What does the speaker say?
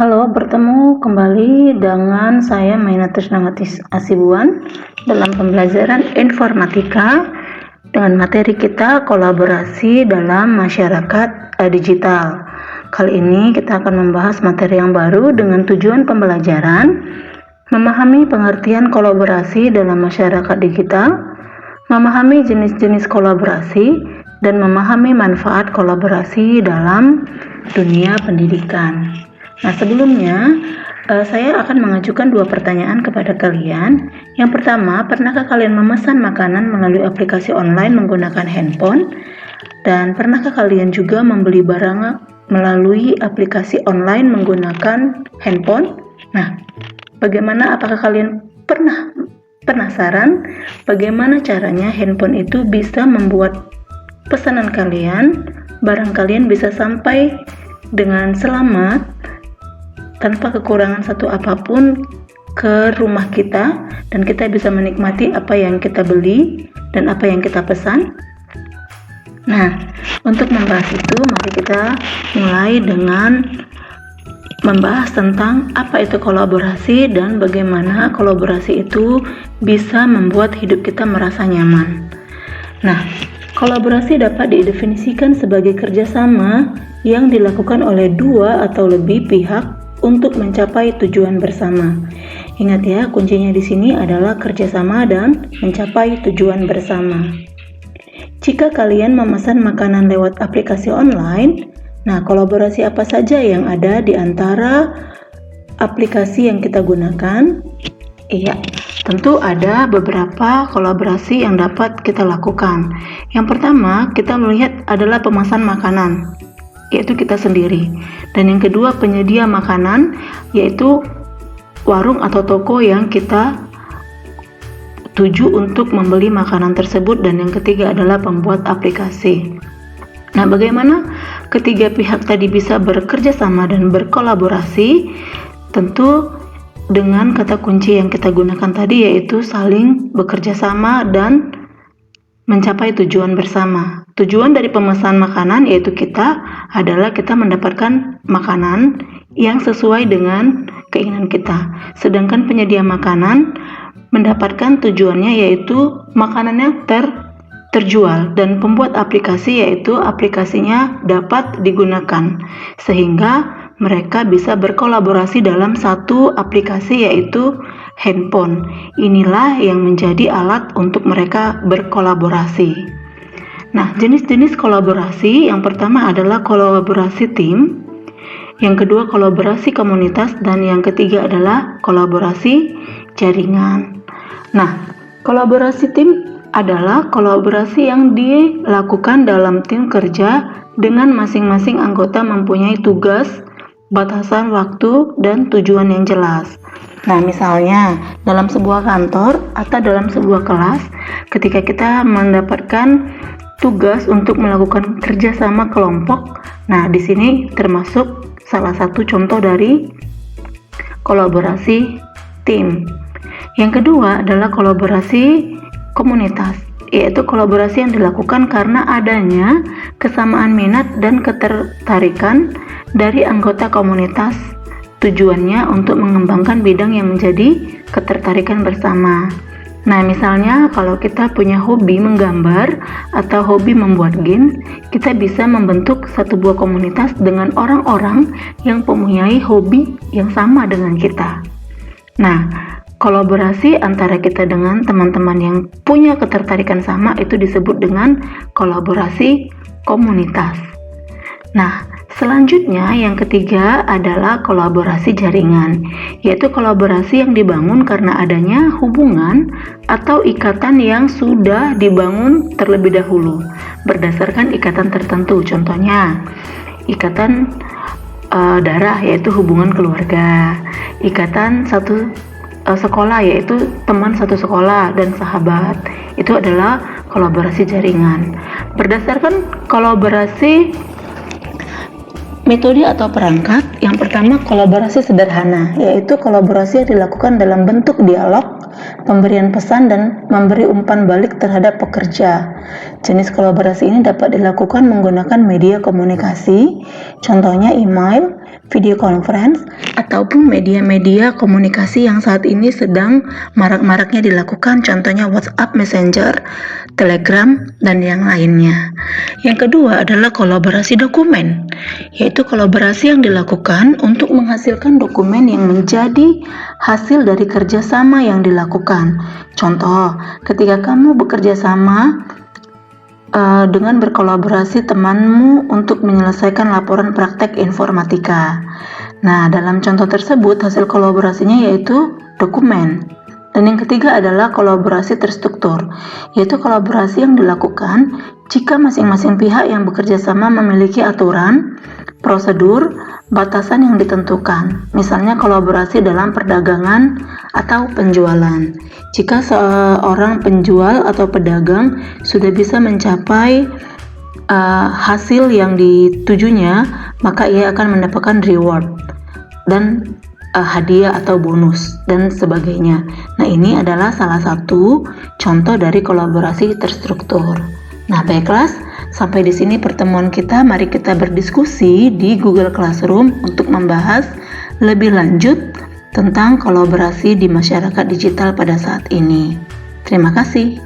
Halo, bertemu kembali dengan saya Mainatus Namatis Asibuan dalam pembelajaran informatika dengan materi kita kolaborasi dalam masyarakat digital. Kali ini kita akan membahas materi yang baru dengan tujuan pembelajaran memahami pengertian kolaborasi dalam masyarakat digital, memahami jenis-jenis kolaborasi, dan memahami manfaat kolaborasi dalam dunia pendidikan. Nah, sebelumnya saya akan mengajukan dua pertanyaan kepada kalian. Yang pertama, pernahkah kalian memesan makanan melalui aplikasi online menggunakan handphone? Dan pernahkah kalian juga membeli barang melalui aplikasi online menggunakan handphone? Nah, apakah kalian pernah penasaran bagaimana caranya handphone itu bisa membuat pesanan kalian, barang kalian bisa sampai dengan selamat tanpa kekurangan satu apapun ke rumah kita, dan kita bisa menikmati apa yang kita beli dan apa yang kita pesan? Nah, untuk membahas itu, mari kita mulai dengan membahas tentang apa itu kolaborasi dan bagaimana kolaborasi itu bisa membuat hidup kita merasa nyaman. Nah, kolaborasi dapat didefinisikan sebagai kerjasama yang dilakukan oleh dua atau lebih pihak untuk mencapai tujuan bersama. Ingat ya, kuncinya di sini adalah kerjasama dan mencapai tujuan bersama. Jika kalian memesan makanan lewat aplikasi online, nah kolaborasi apa saja yang ada di antara aplikasi yang kita gunakan? Iya, tentu ada beberapa kolaborasi yang dapat kita lakukan. Yang pertama, kita melihat adalah pemesan makanan, yaitu kita sendiri. Dan yang kedua, penyedia makanan, yaitu warung atau toko yang kita tuju untuk membeli makanan tersebut. Dan yang ketiga adalah pembuat aplikasi. Nah, bagaimana ketiga pihak tadi bisa bekerja sama dan berkolaborasi? Tentu dengan kata kunci yang kita gunakan tadi, yaitu saling bekerja sama dan mencapai tujuan bersama. Tujuan dari pemesan makanan, yaitu kita, adalah kita mendapatkan makanan yang sesuai dengan keinginan kita. Sedangkan penyedia makanan mendapatkan tujuannya, yaitu makanannya terjual, dan pembuat aplikasi, yaitu aplikasinya dapat digunakan sehingga mereka bisa berkolaborasi dalam satu aplikasi, yaitu handphone. Inilah yang menjadi alat untuk mereka berkolaborasi. Nah, jenis-jenis kolaborasi yang pertama adalah kolaborasi tim, yang kedua kolaborasi komunitas, dan yang ketiga adalah kolaborasi jaringan. Nah, kolaborasi tim adalah kolaborasi yang dilakukan dalam tim kerja dengan masing-masing anggota mempunyai tugas, batasan waktu, dan tujuan yang jelas. Nah, misalnya dalam sebuah kantor atau dalam sebuah kelas, ketika kita mendapatkan tugas untuk melakukan kerjasama kelompok, nah di sini termasuk salah satu contoh dari kolaborasi tim. Yang kedua adalah kolaborasi komunitas, yaitu kolaborasi yang dilakukan karena adanya kesamaan minat dan ketertarikan dari anggota komunitas. Tujuannya untuk mengembangkan bidang yang menjadi ketertarikan bersama. Nah, misalnya kalau kita punya hobi menggambar atau hobi membuat game, kita bisa membentuk satu buah komunitas dengan orang-orang yang mempunyai hobi yang sama dengan kita. Nah, kolaborasi antara kita dengan teman-teman yang punya ketertarikan sama itu disebut dengan kolaborasi komunitas. Nah, selanjutnya yang ketiga adalah kolaborasi jaringan, yaitu kolaborasi yang dibangun karena adanya hubungan atau ikatan yang sudah dibangun terlebih dahulu berdasarkan ikatan tertentu. Contohnya, ikatan darah, yaitu hubungan keluarga, ikatan satu sekolah, yaitu teman satu sekolah dan sahabat. Itu adalah kolaborasi jaringan. Berdasarkan kolaborasi Metode atau perangkat yang pertama, kolaborasi sederhana, yaitu kolaborasi yang dilakukan dalam bentuk dialog, pemberian pesan, dan memberi umpan balik terhadap pekerja. Jenis kolaborasi ini dapat dilakukan menggunakan media komunikasi, contohnya email, video conference, ataupun media-media komunikasi yang saat ini sedang marak-maraknya dilakukan, contohnya WhatsApp Messenger, Telegram, dan yang lainnya. Yang kedua adalah kolaborasi dokumen, yaitu kolaborasi yang dilakukan untuk menghasilkan dokumen yang menjadi hasil dari kerjasama yang dilakukan. Contoh, ketika kamu bekerja sama dengan berkolaborasi temanmu untuk menyelesaikan laporan praktek informatika. Nah, dalam contoh tersebut hasil kolaborasinya yaitu dokumen. Dan yang ketiga adalah kolaborasi terstruktur, yaitu kolaborasi yang dilakukan jika masing-masing pihak yang bekerja sama memiliki aturan, prosedur, batasan yang ditentukan. Misalnya kolaborasi dalam perdagangan atau penjualan. Jika seorang penjual atau pedagang sudah bisa mencapai hasil yang ditujunya, maka ia akan mendapatkan reward dan hadiah atau bonus dan sebagainya. Nah, ini adalah salah satu contoh dari kolaborasi terstruktur. Nah, baiklah, sampai di sini pertemuan kita. Mari kita berdiskusi di Google Classroom untuk membahas lebih lanjut tentang kolaborasi di masyarakat digital pada saat ini. Terima kasih.